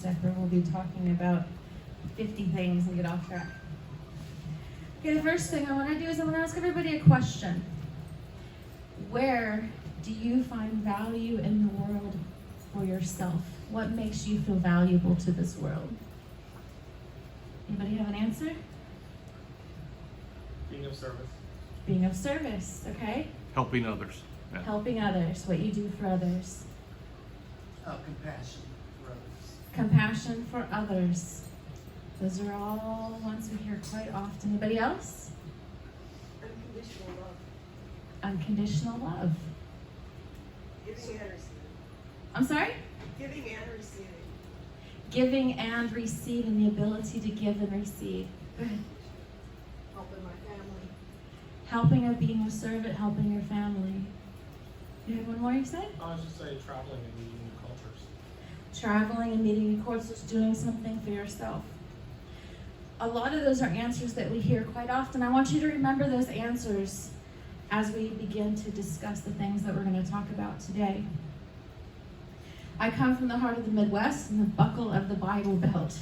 step, or we'll be talking about 50 things and get off track. Okay, the first thing I want to do is I want to ask everybody a question. Where do you find value in the world for yourself? What makes you feel valuable to this world? Anybody have an answer? Being of service. Being of service, okay? Helping others. Yeah. Helping others, what you do for others. Compassion for others. Compassion for others. Those are all ones we hear quite often. Anybody else? Unconditional love. Unconditional love. Giving and receiving. I'm sorry? Giving and receiving. Giving and receiving, the ability to give and receive. Go ahead. Helping my family. Helping of being a servant, helping your family. You have one more you said? I was just saying traveling and meeting new cultures. Traveling and meeting new cultures, doing something for yourself. A lot of those are answers that we hear quite often. I want you to remember those answers as we begin to discuss the things that we're going to talk about today. I come from the heart of the Midwest and the buckle of the Bible Belt.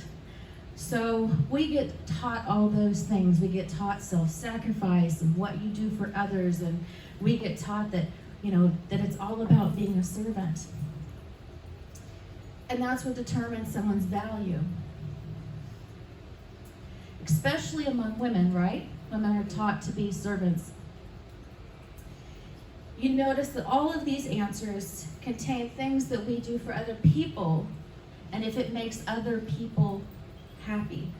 So we get taught all those things. We get taught self-sacrifice and what you do for others, and we get taught that, that it's all about being a servant. And that's what determines someone's value. Especially among women, right? Women are taught to be servants. You notice that all of these answers contain things that we do for other people, and if it makes other people happy.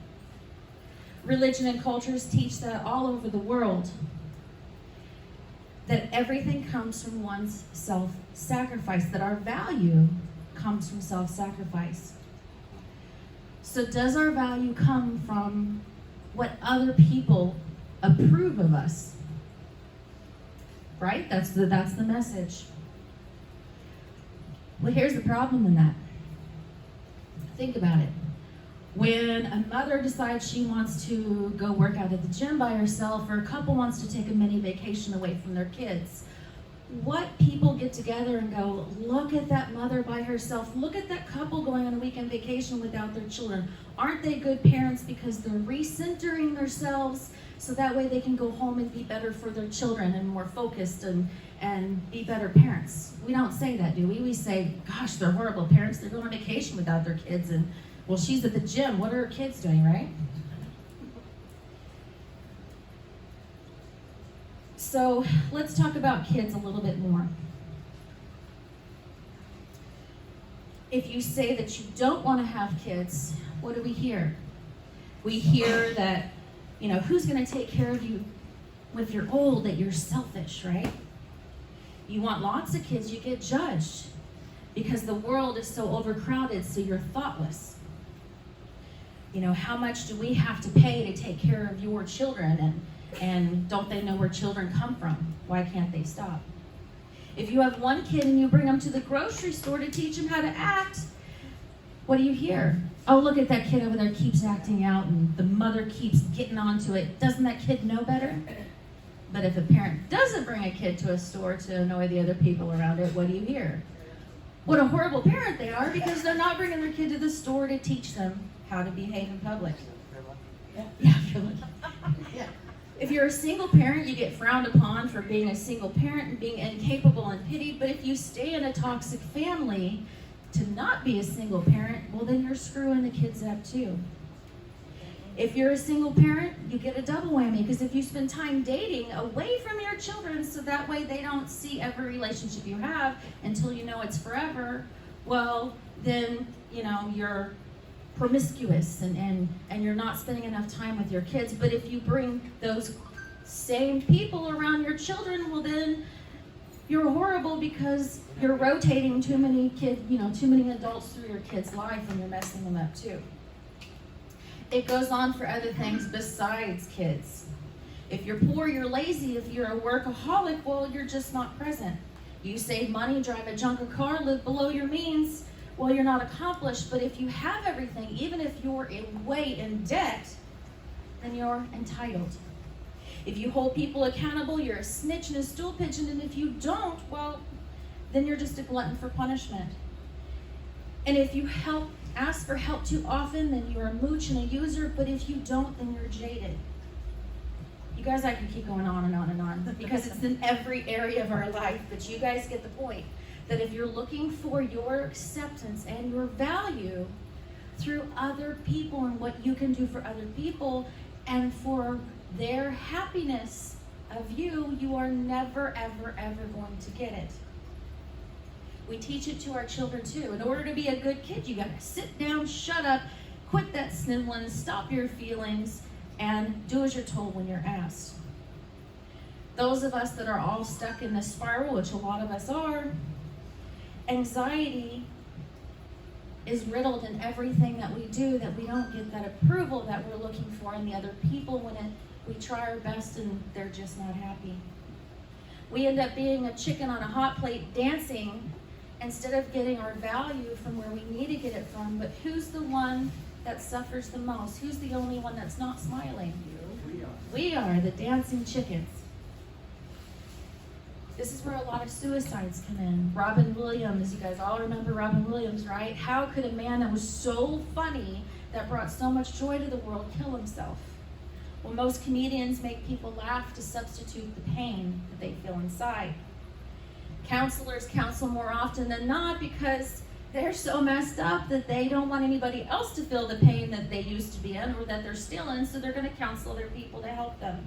Religion and cultures teach that all over the world, that everything comes from one's self-sacrifice, that our value comes from self-sacrifice. So does our value come from what other people approve of us? Right? That's the message. Well, here's the problem in that. Think about it. When a mother decides she wants to go work out at the gym by herself, or a couple wants to take a mini vacation away from their kids, what people get together and go, look at that mother by herself, look at that couple going on a weekend vacation without their children. Aren't they good parents because they're recentering themselves so that way they can go home and be better for their children and more focused and be better parents? We don't say that, do we? We say, gosh, they're horrible parents. They're going on vacation without their kids, and well, she's at the gym. What are her kids doing, right? So let's talk about kids a little bit more. If you say that you don't want to have kids, what do we hear? We hear that, who's going to take care of you when you're old, that you're selfish, right? You want lots of kids, you get judged because the world is so overcrowded, so you're thoughtless. How much do we have to pay to take care of your children? And don't they know where children come from? Why can't they stop? If you have one kid and you bring them to the grocery store to teach them how to act, what do you hear? Oh, look at that kid over there keeps acting out, and the mother keeps getting onto it. Doesn't that kid know better? But if a parent doesn't bring a kid to a store to annoy the other people around it, what do you hear? What a horrible parent they are because they're not bringing their kid to the store to teach them how to behave in public. Yeah, you're lucky. Yeah. If you're a single parent, you get frowned upon for being a single parent and being incapable and pitied. But if you stay in a toxic family to not be a single parent, well, then you're screwing the kids up too. If you're a single parent, you get a double whammy because if you spend time dating away from your children so that way they don't see every relationship you have until you know it's forever, well, then, you're promiscuous and you're not spending enough time with your kids. But if you bring those same people around your children, well, then you're horrible because you're rotating too many adults through your kid's life and you're messing them up too. It goes on for other things besides kids. If you're poor, you're lazy. If you're a workaholic, well, you're just not present. You save money, drive a junker car, live below your means, well, you're not accomplished. But if you have everything, even if you're way in debt, then you're entitled. If you hold people accountable, you're a snitch and a stool pigeon. And if you don't, well, then you're just a glutton for punishment. And if you help ask for help too often, then you're a mooch and a user, but if you don't, then you're jaded. You guys, I can keep going on and on and on because it's in every area of our life, but you guys get the point that if you're looking for your acceptance and your value through other people and what you can do for other people and for their happiness of you, you are never, ever, ever going to get it. We teach it to our children too. In order to be a good kid, you gotta sit down, shut up, quit that sniveling, stop your feelings, and do as you're told when you're asked. Those of us that are all stuck in this spiral, which a lot of us are, anxiety is riddled in everything that we do, that we don't get that approval that we're looking for in the other people when we try our best and they're just not happy. We end up being a chicken on a hot plate dancing instead of getting our value from where we need to get it from. But who's the one that suffers the most? Who's the only one that's not smiling? We are the dancing chickens. This is where a lot of suicides come in. Robin Williams, you guys all remember Robin Williams, right? How could a man that was so funny, that brought so much joy to the world, kill himself? Well, most comedians make people laugh to substitute the pain that they feel inside. Counselors counsel more often than not because they're so messed up that they don't want anybody else to feel the pain that they used to be in or that they're still in, so they're going to counsel other people to help them.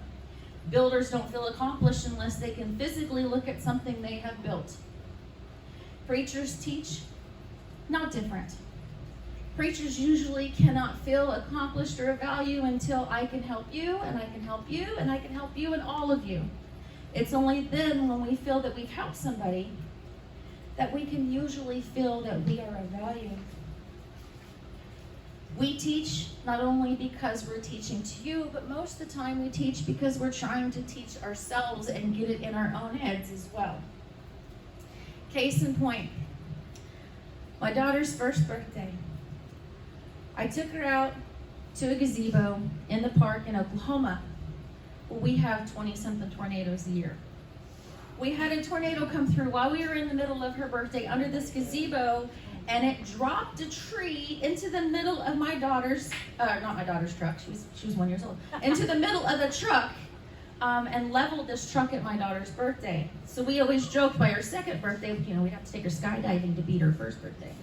Builders don't feel accomplished unless they can physically look at something they have built. Preachers teach, not different. Preachers usually cannot feel accomplished or of value until I can help you, and I can help you, and I can help you, and all of you. It's only then when we feel that we've helped somebody that we can usually feel that we are of value. We teach not only because we're teaching to you, but most of the time we teach because we're trying to teach ourselves and get it in our own heads as well. Case in point, my daughter's first birthday. I took her out to a gazebo in the park in Oklahoma. Well, we have 20-something tornadoes a year. We had a tornado come through while we were in the middle of her birthday under this gazebo, and it dropped a tree into the middle of my daughter's, not my daughter's truck, she was 1 year old, into the middle of the truck, and leveled this truck at my daughter's birthday. So we always joked by her second birthday, we'd have to take her skydiving to beat her first birthday.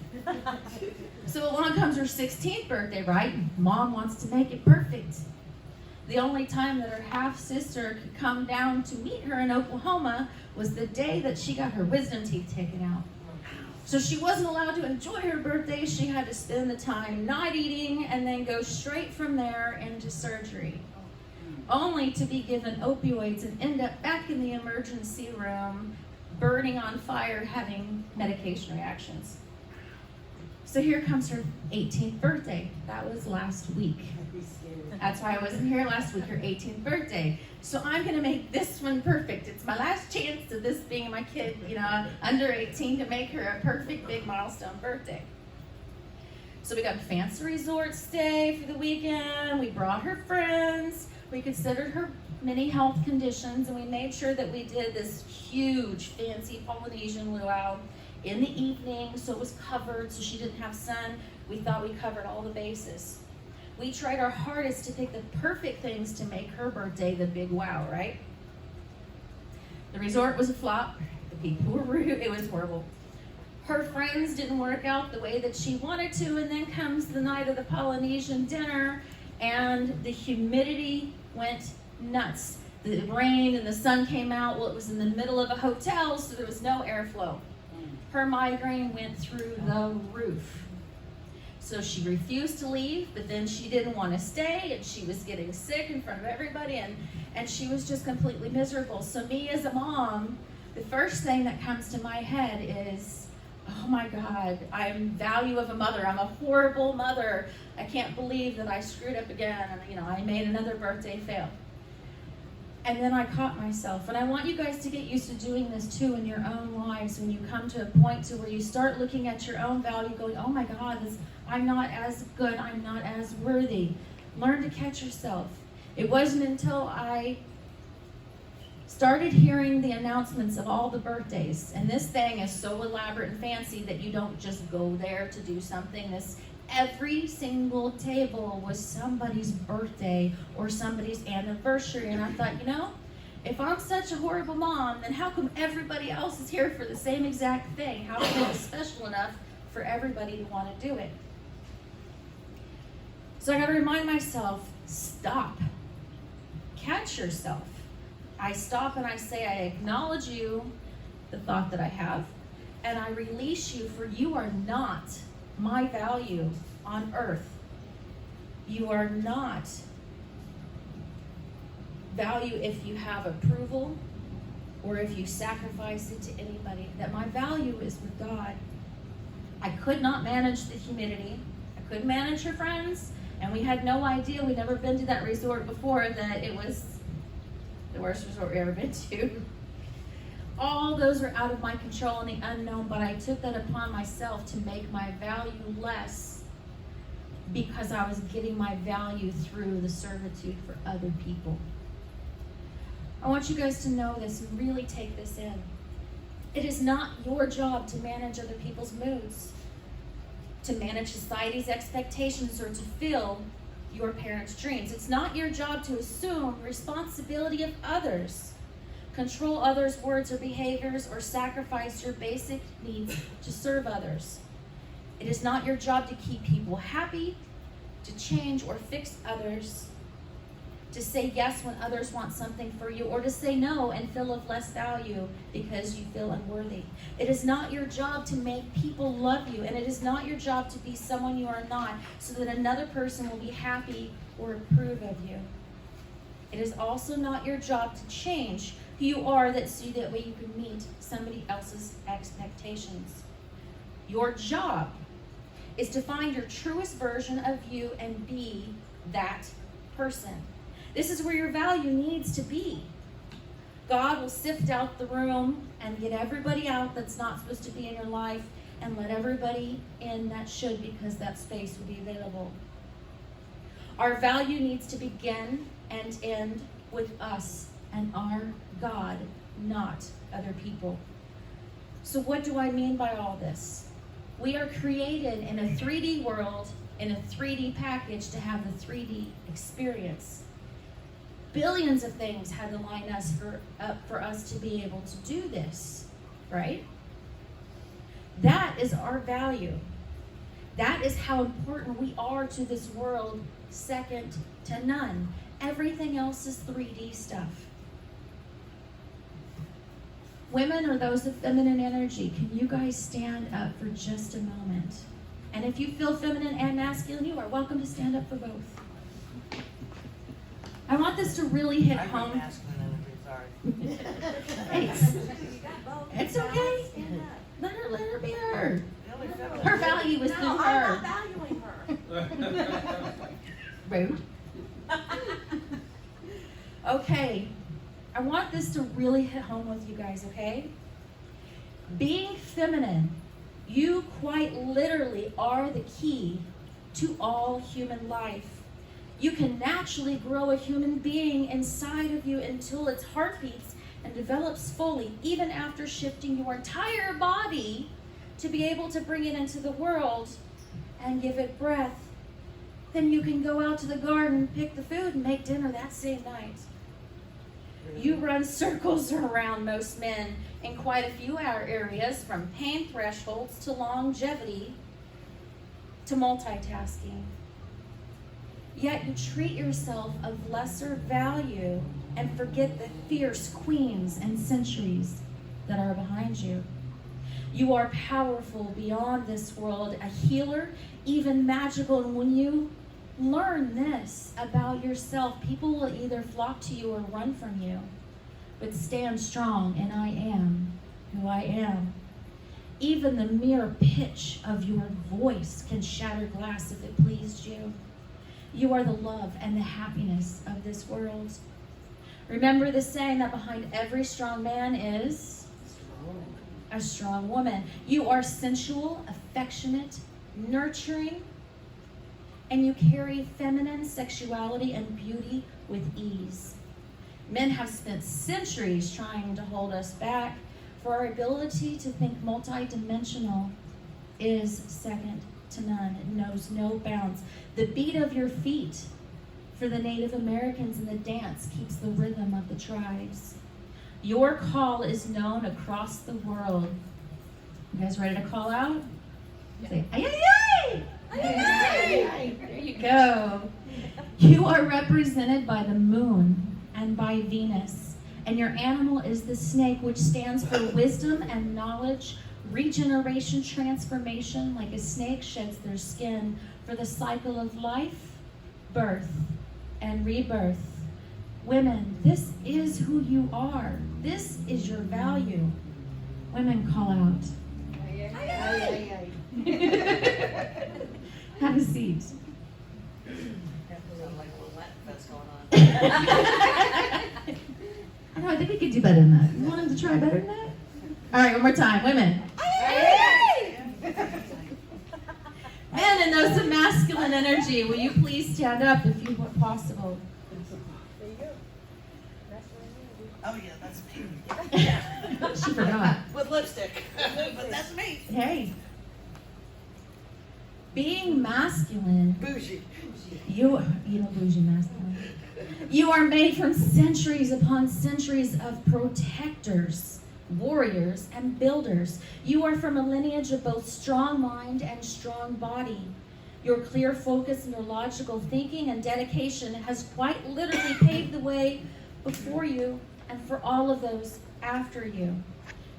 So along comes her 16th birthday, right? Mom wants to make it perfect. The only time that her half-sister could come down to meet her in Oklahoma was the day that she got her wisdom teeth taken out. So she wasn't allowed to enjoy her birthday. She had to spend the time not eating and then go straight from there into surgery, only to be given opioids and end up back in the emergency room, burning on fire, having medication reactions. So here comes her 18th birthday. That was last week. That's why I wasn't here last week, her 18th birthday. So I'm going to make this one perfect. It's my last chance of this being my kid, under 18, to make her a perfect big milestone birthday. So we got a fancy resort stay for the weekend. We brought her friends. We considered her many health conditions, and we made sure that we did this huge, fancy Polynesian luau in the evening, so it was covered, so she didn't have sun. We thought we covered all the bases. We tried our hardest to pick the perfect things to make her birthday the big wow, right? The resort was a flop. The people were rude. It was horrible. Her friends didn't work out the way that she wanted to, and then comes the night of the Polynesian dinner, and the humidity went nuts. The rain and the sun came out. Well, it was in the middle of a hotel, so there was no airflow. Her migraine went through the roof. So she refused to leave, but then she didn't want to stay, and she was getting sick in front of everybody, and she was just completely miserable. So me as a mom, the first thing that comes to my head is, oh my God, I'm value of a mother. I'm a horrible mother. I can't believe that I screwed up again, and I made another birthday fail. And then I caught myself. And I want you guys to get used to doing this too in your own lives when you come to a point to where you start looking at your own value going, oh my God, I'm not as good, I'm not as worthy. Learn to catch yourself. It wasn't until I started hearing the announcements of all the birthdays, and this thing is so elaborate and fancy that you don't just go there to do something. This every single table was somebody's birthday or somebody's anniversary. And I thought, you know, if I'm such a horrible mom, then how come everybody else is here for the same exact thing? How come it's special enough for everybody to want to do it? So I got to remind myself, stop. Catch yourself. I stop and I say, I acknowledge you, the thought that I have, and I release you, for you are not my value on earth. You are not value if you have approval or if you sacrifice it to anybody. That my value is with God. I could not manage the humidity. I couldn't manage her friends, and we had no idea. We'd never been to that resort before, that it was the worst resort we ever been to. All those are out of my control and the unknown, but I took that upon myself to make my value less because I was getting my value through the servitude for other people. I want you guys to know this and really take this in. It is not your job to manage other people's moods, to manage society's expectations, or to fill your parents' dreams. It's not your job to assume responsibility of others, control others' words or behaviors, or sacrifice your basic needs to serve others. It is not your job to keep people happy, to change or fix others, to say yes when others want something for you, or to say no and feel of less value because you feel unworthy. It is not your job to make people love you, and it is not your job to be someone you are not so that another person will be happy or approve of you. It is also not your job to change who you are so that way you can meet somebody else's expectations. Your job is to find your truest version of you and be that person. This is where your value needs to be. God will sift out the room and get everybody out that's not supposed to be in your life and let everybody in that should, because that space will be available. Our value needs to begin and end with us and our God, not other people. So what do I mean by all this? We are created in a 3D world, in a 3D package, to have the 3D experience. Billions of things had to line us up for us to be able to do this, right? That is our value. That is how important we are to this world, second to none. Everything else is 3D stuff. Women are those of feminine energy. Can you guys stand up for just a moment? And if you feel feminine and masculine, you are welcome to stand up for both. I want this to really hit home. I'm masculine energy, sorry. Hey, You got both. it's okay. Stand up. Let her be her. Really feminine. Her value is through No, her. I'm not valuing her. Rude. Okay, I want this to really hit home with you guys, okay? Being feminine, you quite literally are the key to all human life. You can naturally grow a human being inside of you until its heart beats and develops fully, even after shifting your entire body to be able to bring it into the world and give it breath. Then you can go out to the garden, pick the food, and make dinner that same night. You run circles around most men in quite a few areas, from pain thresholds to longevity to multitasking. Yet you treat yourself of lesser value and forget the fierce queens and centuries that are behind you. You are powerful beyond this world, a healer, even magical. And when you learn this about yourself, people will either flock to you or run from you. But stand strong, and I am who I am. Even the mere pitch of your voice can shatter glass if it pleased you. You are the love and the happiness of this world. Remember the saying that behind every strong man is a strong woman. You are sensual, affectionate, nurturing, and you carry feminine sexuality and beauty with ease. Men have spent centuries trying to hold us back, for our ability to think multidimensional is second to none. It knows no bounds. The beat of your feet for the Native Americans in the dance keeps the rhythm of the tribes. Your call is known across the world. You guys ready to call out? Say, ay, ay, ay! Ay, ay, ay! There you go. You are represented by the moon and by Venus, and your animal is the snake, which stands for wisdom and knowledge, regeneration, transformation, like a snake sheds their skin for the cycle of life, birth, and rebirth. Women, this is who you are. This is your value. Women, call out. Have a seat. Sounds like a little Latin fest going on. I know, I think we could do better than that. You want him to try better than that? All right, one more time. Women. Men, and those of masculine energy, will you please stand up if you were possible? There you go. That's what I Oh yeah, that's me. She forgot. With lipstick. But that's me. Hey. Being masculine, Bougie. you know, bougie masculine. You are made from centuries upon centuries of protectors, warriors, and builders. You are from a lineage of both strong mind and strong body. Your clear focus and your logical thinking and dedication has quite literally paved the way before you and for all of those after you.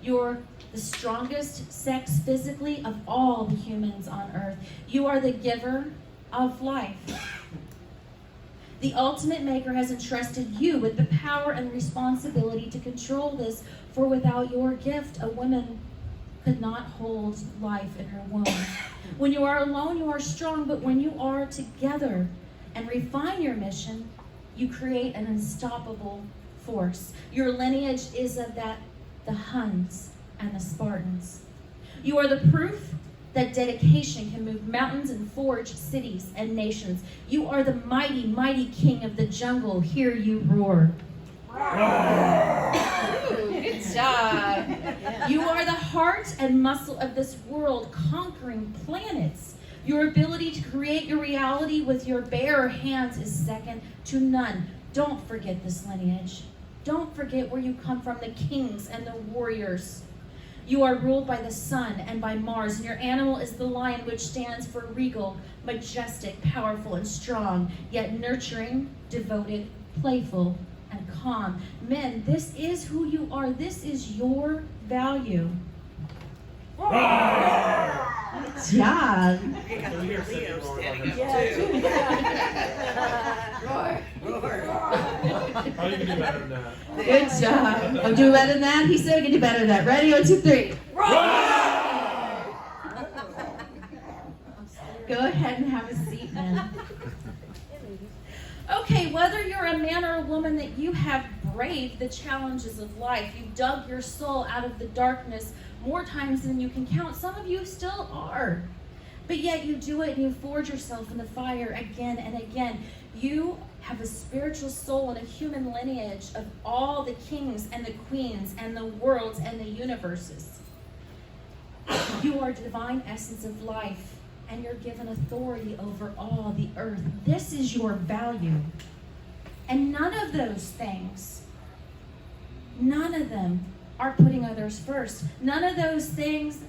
You're the strongest sex physically of all the humans on earth. You are the giver of life. The ultimate maker has entrusted you with the power and responsibility to control this, for without your gift, a woman could not hold life in her womb. When you are alone, you are strong, but when you are together and refine your mission, you create an unstoppable force. Your lineage is of that, the Huns and the Spartans. You are the proof that dedication can move mountains and forge cities and nations. You are the mighty, mighty king of the jungle. Hear you roar. Good job. You are the heart and muscle of this world, conquering planets. Your ability to create your reality with your bare hands is second to none. Don't forget this lineage. Don't forget where you come from, the kings and the warriors. You are ruled by the sun and by Mars, and your animal is the lion, which stands for regal, majestic, powerful, and strong, yet nurturing, devoted, playful, and calm. Men, this is who you are. This is your value. Good job. You got So the you're Leo sitting more standing like up that. too. Roar. Oh, you can do better than that. Good job. Oh, do better than that? He said we can do better than that. Ready? 1, 2, 3. Go ahead and have a seat, man. Okay, whether you're a man or a woman, that you have braved the challenges of life. You've dug your soul out of the darkness more times than you can count. Some of you still are. But yet you do it and you forge yourself in the fire again and again. You have a spiritual soul and a human lineage of all the kings and the queens and the worlds and the universes. You are divine essence of life, and you're given authority over all the earth. This is your value. And none of those things, none of them are putting others first. None of those things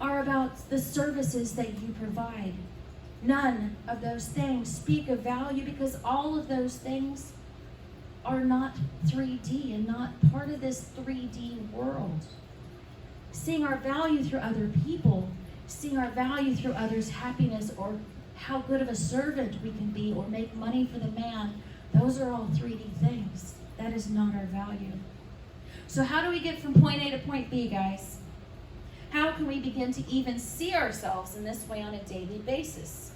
are about the services that you provide. None of those things speak of value, because all of those things are not 3D and not part of this 3D world. Seeing our value through other people, seeing our value through others' happiness, or how good of a servant we can be, or make money for the man, those are all 3D things. That is not our value. So how do we get from point A to point B, guys? How can we begin to even see ourselves in this way on a daily basis?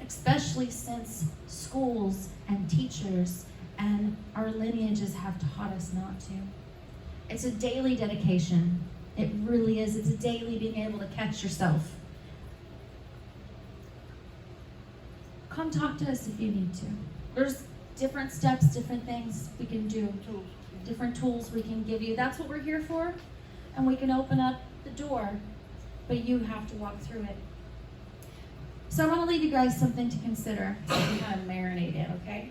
Especially since schools and teachers and our lineages have taught us not to. It's a daily dedication. It really is. It's a daily being able to catch yourself. Come talk to us if you need to. There's different steps, different things we can do, different tools we can give you. That's what we're here for. And we can open up the door but you have to walk through it. So I want to leave you guys something to consider, so you can kind of marinate in, okay?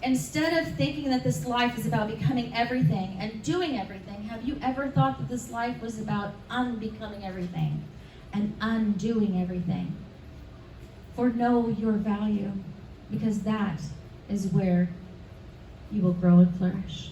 Instead of thinking that this life is about becoming everything and doing everything, have you ever thought that this life was about unbecoming everything and undoing everything? For know your value, because that is where you will grow and flourish.